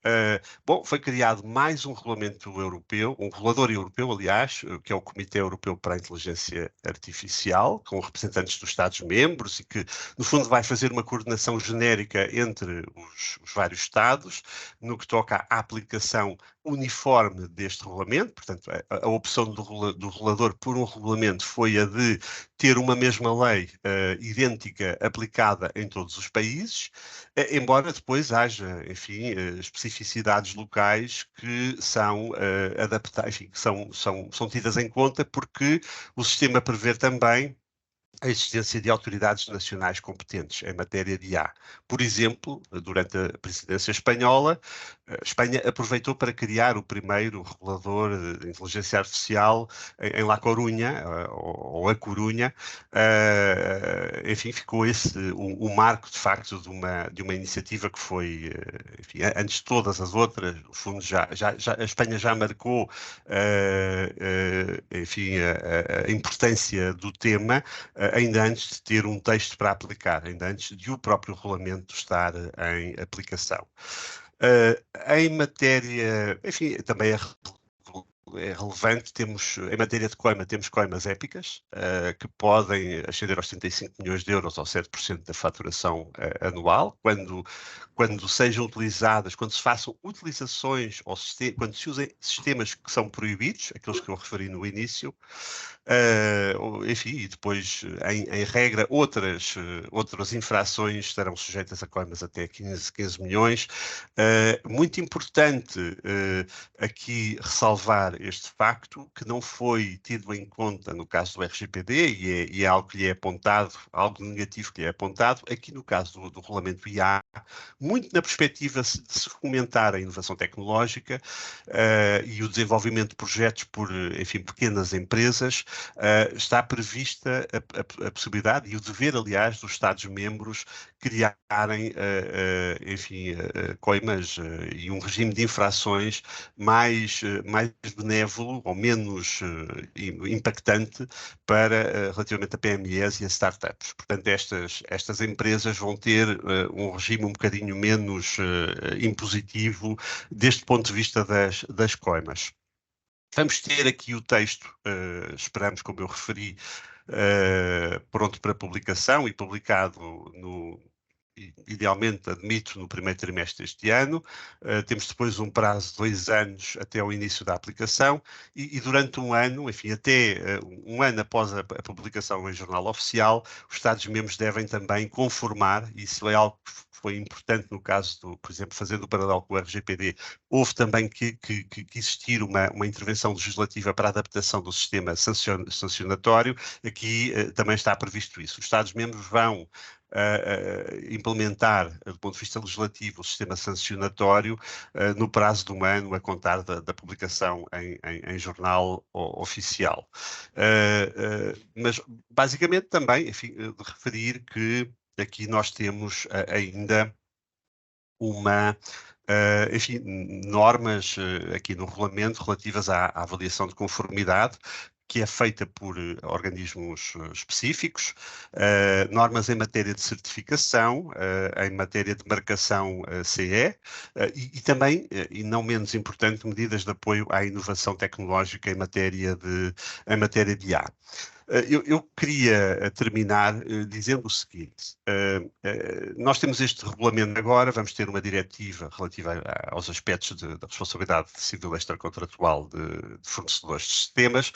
foi criado mais um regulamento europeu, um regulador europeu, aliás, que é o Comitê Europeu para a Inteligência Artificial, com representantes dos Estados-membros e que, no fundo, vai fazer uma coordenação genérica entre os vários Estados, no que toca à aplicação uniforme deste regulamento. Portanto, a opção do regulador por um regulamento foi a de ter uma mesma lei idêntica aplicada em todos os países, embora depois haja, enfim, especificidades locais que são adaptadas, enfim, que são tidas em conta, porque o sistema prevê também a existência de autoridades nacionais competentes em matéria de IA. Por exemplo, durante a presidência espanhola, a Espanha aproveitou para criar o primeiro regulador de inteligência artificial em La Coruña, ou A Corunha. Enfim, ficou esse o marco, de facto, de uma iniciativa que foi, enfim, antes de todas as outras, no fundo, a Espanha já marcou, enfim, a importância do tema, ainda antes de ter um texto para aplicar, ainda antes de o próprio regulamento estar em aplicação. Em matéria, enfim, também é relevante, em matéria de coima, temos coimas épicas, que podem ascender aos 35 milhões de euros, ou 7% da faturação anual, quando sejam utilizadas, quando se façam utilizações, quando se usem sistemas que são proibidos, aqueles que eu referi no início, enfim, e depois, em regra, outras infrações estarão sujeitas a coimas até 15 milhões. Muito importante aqui ressalvar este facto, que não foi tido em conta no caso do RGPD, e é algo que lhe é apontado, algo negativo que lhe é apontado, aqui no caso do regulamento IA, muito na perspectiva de se fomentar a inovação tecnológica e o desenvolvimento de projetos por, enfim, pequenas empresas, está prevista a possibilidade e o dever, aliás, dos Estados-membros criarem, enfim, coimas e um regime de infrações mais benévolo ou menos impactante relativamente a PMEs e a startups. Portanto, estas empresas vão ter um regime um bocadinho menos impositivo deste ponto de vista das coimas. Vamos ter aqui o texto, esperamos, como eu referi, pronto para publicação e publicado idealmente, admito, no primeiro trimestre deste ano. Temos depois um prazo de 2 anos até ao início da aplicação e durante um ano, enfim, até um ano após a publicação em jornal oficial, os Estados-membros devem também conformar, isso é algo que foi importante no caso por exemplo, fazendo o paralelo com o RGPD, houve também que existir uma intervenção legislativa para a adaptação do sistema sancionatório. Aqui também está previsto isso. Os Estados-membros vão implementar, do ponto de vista legislativo, o sistema sancionatório no prazo de um ano, a contar da publicação em jornal oficial. Mas, basicamente, também, enfim, de referir que aqui nós temos ainda enfim, normas aqui no regulamento relativas à avaliação de conformidade, que é feita por organismos específicos, normas em matéria de certificação, em matéria de marcação CE, e também, e não menos importante, medidas de apoio à inovação tecnológica em matéria de IA. Eu queria terminar dizendo o seguinte: nós temos este regulamento agora, vamos ter uma diretiva relativa aos aspectos da responsabilidade civil extracontratual de fornecedores de sistemas,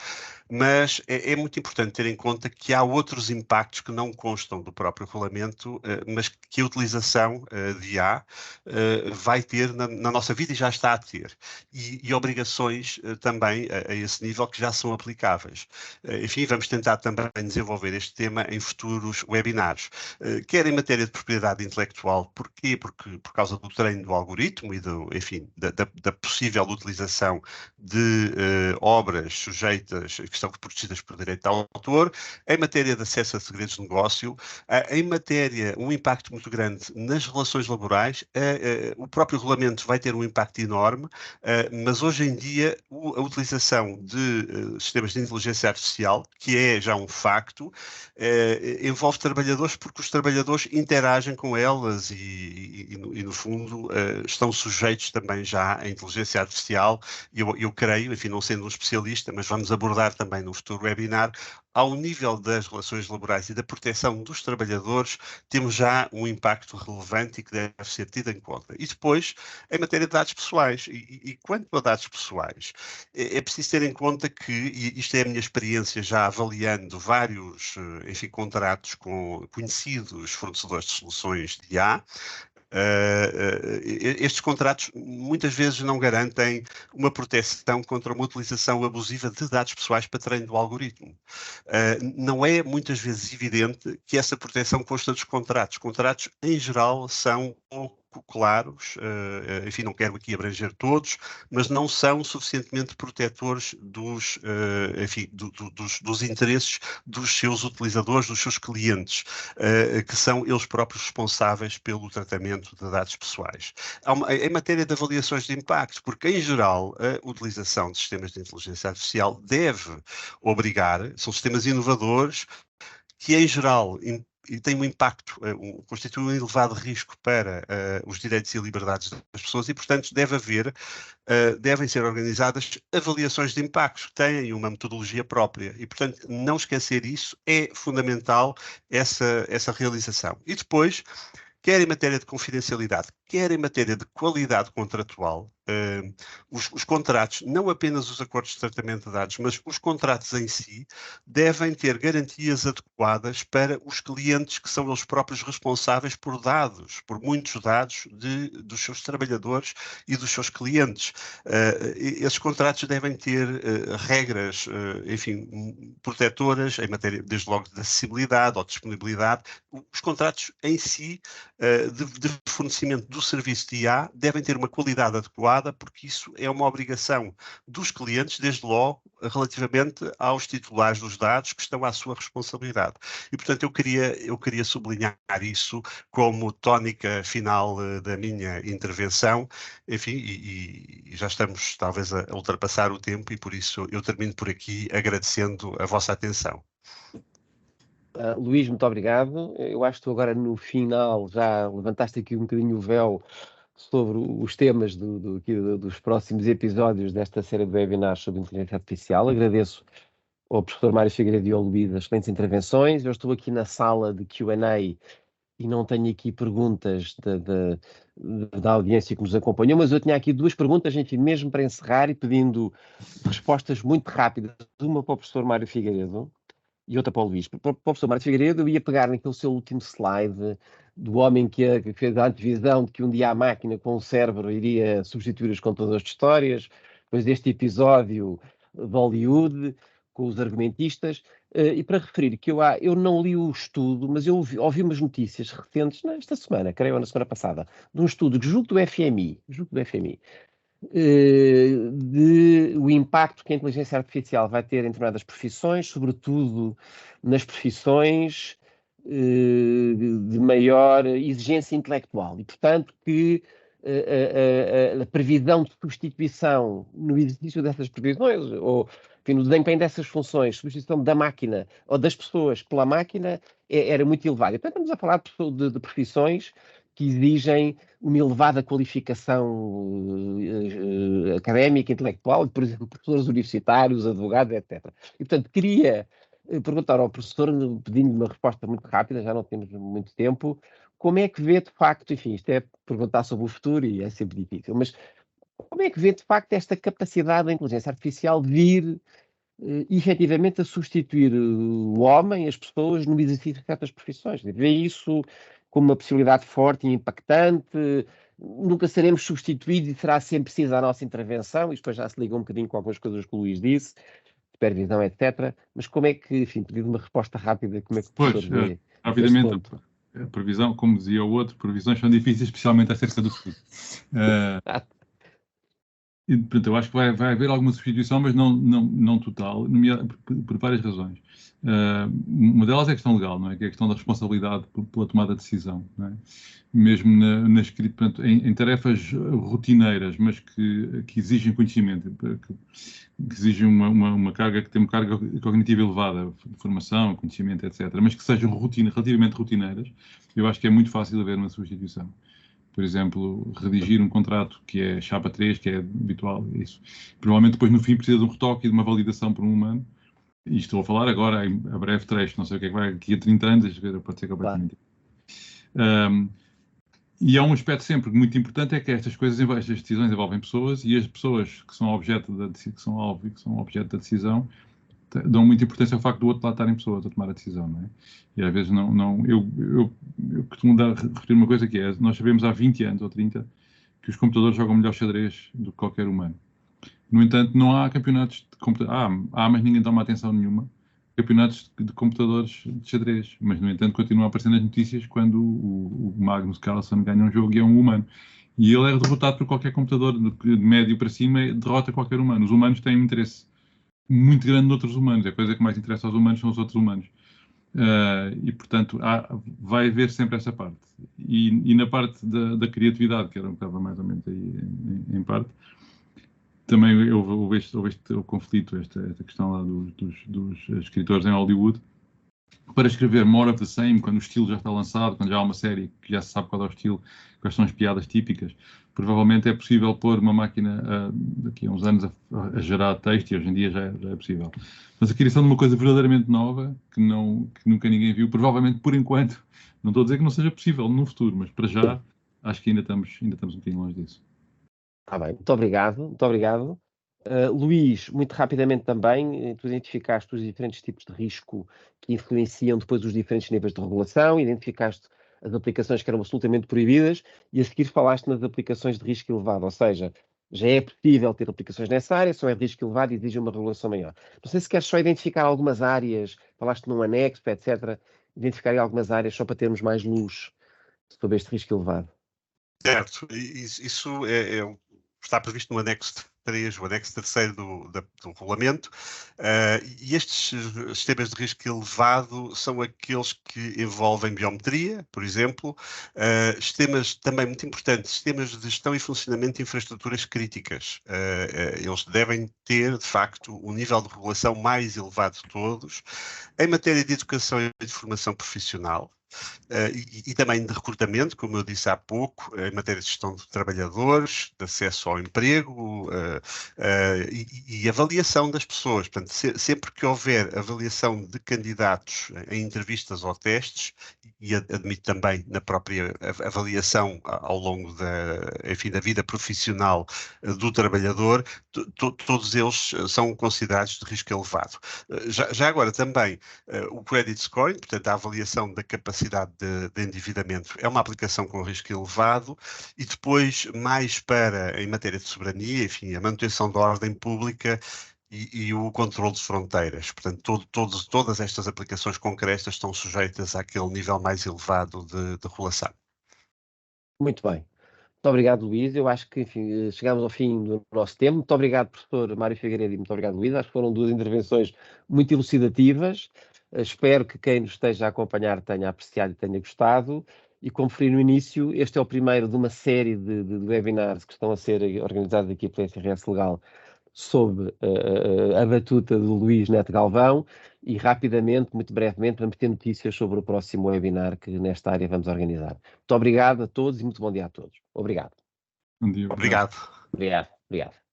mas é muito importante ter em conta que há outros impactos que não constam do próprio regulamento, mas que a utilização de IA vai ter na nossa vida e já está a ter, e obrigações também a esse nível que já são aplicáveis. Enfim, vamos tentar também desenvolver este tema em futuros webinars, quer em matéria de propriedade intelectual. Porquê? Porque por causa do treino do algoritmo e enfim, da possível utilização de obras sujeitas, que estão protegidas por direito de autor, em matéria de acesso a segredos de negócio, em matéria, um impacto muito grande nas relações laborais. O próprio regulamento vai ter um impacto enorme, mas hoje em dia a utilização de sistemas de inteligência artificial, que é já um facto, envolve trabalhadores, porque os trabalhadores interagem com elas e no fundo, estão sujeitos também já à inteligência artificial. Eu creio, enfim, não sendo um especialista, mas vamos abordar também no futuro webinar, ao nível das relações laborais e da proteção dos trabalhadores, temos já um impacto relevante e que deve ser tido em conta. E depois, em matéria de dados pessoais, e quanto a dados pessoais, é preciso ter em conta que, e isto é a minha experiência já avaliando vários, enfim, contratos com conhecidos fornecedores de soluções de IA, estes contratos muitas vezes não garantem uma proteção contra uma utilização abusiva de dados pessoais para treino do algoritmo. Não é muitas vezes evidente que essa proteção consta dos contratos. Contratos, em geral, são claros, enfim, não quero aqui abranger todos, mas não são suficientemente protetores enfim, dos interesses dos seus utilizadores, dos seus clientes, que são eles próprios responsáveis pelo tratamento de dados pessoais. Em matéria de avaliações de impacto, porque em geral a utilização de sistemas de inteligência artificial deve obrigar, são sistemas inovadores que em geral e tem um impacto, constitui um elevado risco para os direitos e liberdades das pessoas e, portanto, devem ser organizadas avaliações de impactos que têm uma metodologia própria e, portanto, não esquecer isso é fundamental, essa realização. E depois, quer em matéria de confidencialidade, quer em matéria de qualidade contratual, os contratos, não apenas os acordos de tratamento de dados, mas os contratos em si, devem ter garantias adequadas para os clientes que são eles próprios responsáveis por muitos dados dos seus trabalhadores e dos seus clientes. Esses contratos devem ter regras, enfim, protetoras em matéria, desde logo, de acessibilidade ou disponibilidade. Os contratos em si, de fornecimento do serviço de IA, devem ter uma qualidade adequada, porque isso é uma obrigação dos clientes, desde logo, relativamente aos titulares dos dados que estão à sua responsabilidade. E, portanto, eu queria sublinhar isso como tónica final da minha intervenção. Enfim, e já estamos talvez a ultrapassar o tempo e por isso eu termino por aqui agradecendo a vossa atenção. Luís, muito obrigado. Eu acho que tu agora no final já levantaste aqui um bocadinho o véu sobre os temas dos próximos episódios desta série de webinars sobre inteligência artificial. Agradeço ao professor Mário Figueiredo e ao Luís as excelentes intervenções. Eu estou aqui na sala de Q&A e não tenho aqui perguntas da audiência que nos acompanhou, mas eu tinha aqui duas perguntas, enfim, mesmo para encerrar e pedindo respostas muito rápidas. Uma para o professor Mário Figueiredo e outra para o Luís. Para o professor Mário Figueiredo, eu ia pegar naquele seu último slide do homem que fez a antevisão de que um dia a máquina com o cérebro iria substituir os contadores de histórias, depois deste episódio de Hollywood, com os argumentistas, e para referir que eu não li o estudo, mas eu ouvi umas notícias recentes, esta semana, creio, ou na semana passada, de um estudo que julgo do FMI, de o impacto que a inteligência artificial vai ter em determinadas profissões, sobretudo nas profissões de maior exigência intelectual, e portanto que a previsão de substituição no exercício dessas previsões, ou enfim, no desempenho dessas funções, substituição da máquina ou das pessoas pela máquina, era muito elevada. Portanto, estamos a falar de profissões que exigem uma elevada qualificação académica, intelectual, por exemplo, professores universitários, advogados, etc. E, portanto, queria perguntar ao professor, pedindo uma resposta muito rápida, já não temos muito tempo, como é que vê, de facto, enfim, isto é perguntar sobre o futuro e é sempre difícil, mas como é que vê, de facto, esta capacidade da inteligência artificial vir efetivamente a substituir o homem, as pessoas, no exercício de certas profissões? Vê isso como uma possibilidade forte e impactante? Nunca seremos substituídos e será sempre precisa a nossa intervenção? Isto depois já se liga um bocadinho com algumas coisas que o Luís disse, supervisão, etc. Mas como é que, enfim, pedindo uma resposta rápida, como é que o professor vê? Rapidamente, a previsão, como dizia o outro, previsões são difíceis, especialmente acerca do futuro. E, portanto, eu acho que vai haver alguma substituição, mas não total, por várias razões. Uma delas é a questão legal, não é? Que é a questão da responsabilidade pela tomada de decisão, não é? Mesmo portanto, em tarefas rotineiras, mas que exigem conhecimento, que exigem uma carga, que tem uma carga cognitiva elevada, formação, conhecimento, etc., mas que sejam relativamente rotineiras, eu acho que é muito fácil haver uma substituição. Por exemplo, redigir um contrato que é chapa 3, que é habitual, isso. Provavelmente depois no fim precisa de um retoque e de uma validação por um humano. E estou a falar agora a breve trecho, não sei o que é que vai, daqui a 30 anos, pode ser completamente. E há um aspecto sempre muito importante, é que estas decisões envolvem pessoas, e as pessoas que são objeto da decisão dão muita importância ao facto do outro lado estarem pessoas a tomar a decisão, não é? E às vezes eu costumo repetir uma coisa que é, nós sabemos há 20 anos ou 30 que os computadores jogam melhor xadrez do que qualquer humano. No entanto, não há campeonatos de computadores, mas ninguém toma atenção nenhuma, campeonatos de computadores de xadrez, mas no entanto continuam a aparecer nas notícias quando o Magnus Carlsen ganha um jogo e é um humano. E ele é derrotado por qualquer computador, de médio para cima, derrota qualquer humano. Os humanos têm um interesse muito grande noutros humanos, a coisa que mais interessa aos humanos são os outros humanos. E, portanto, vai haver sempre essa parte. E na parte da criatividade, que era um bocado mais ou menos aí em parte, também houve este conflito, esta questão lá dos escritores em Hollywood, para escrever more of the same, quando o estilo já está lançado, quando já há uma série que já se sabe qual é o estilo, quais são as piadas típicas, provavelmente é possível pôr uma máquina daqui a uns anos a gerar texto, e hoje em dia já é possível. Mas a criação de uma coisa verdadeiramente nova, que nunca ninguém viu, provavelmente por enquanto, não estou a dizer que não seja possível no futuro, mas para já acho que ainda estamos um bocadinho longe disso. Está bem, muito obrigado. Luís, muito rapidamente também, tu identificaste os diferentes tipos de risco que influenciam depois os diferentes níveis de regulação, identificaste as aplicações que eram absolutamente proibidas e a seguir falaste nas aplicações de risco elevado, ou seja, já é possível ter aplicações nessa área, só é de risco elevado e exige uma regulação maior. Não sei se queres só identificar algumas áreas, falaste num anexo, etc., identificar algumas áreas só para termos mais luz sobre este risco elevado. Certo, isso está previsto no anexo 3, o anexo 3º do regulamento, e estes sistemas de risco elevado são aqueles que envolvem biometria, por exemplo, sistemas também muito importantes, sistemas de gestão e funcionamento de infraestruturas críticas. Eles devem ter, de facto, o nível de regulação mais elevado de todos, em matéria de educação e de formação profissional. E também de recrutamento, como eu disse há pouco, em matéria de gestão de trabalhadores, de acesso ao emprego e avaliação das pessoas. Portanto, sempre que houver avaliação de candidatos em entrevistas ou testes, e admito também na própria avaliação ao longo da vida profissional do trabalhador, todos eles são considerados de risco elevado. Já agora também o credit scoring, portanto a avaliação da capacidade de endividamento, é uma aplicação com risco elevado, e depois mais em matéria de soberania, enfim, a manutenção da ordem pública e o controle de fronteiras. Portanto, todas estas aplicações concretas estão sujeitas àquele nível mais elevado de regulação. Muito bem. Muito obrigado, Luís. Eu acho que, enfim, chegamos ao fim do nosso tempo. Muito obrigado, professor Mário Figueiredo, e muito obrigado, Luís. Acho que foram duas intervenções muito elucidativas. Espero que quem nos esteja a acompanhar tenha apreciado e tenha gostado. E como referi no início, este é o primeiro de uma série de webinars que estão a ser organizados aqui pela SRS Legal sob a batuta do Luís Neto Galvão, e rapidamente, muito brevemente, vamos ter notícias sobre o próximo webinar que nesta área vamos organizar. Muito obrigado a todos e muito bom dia a todos. Obrigado. Bom dia. Obrigado. Obrigado.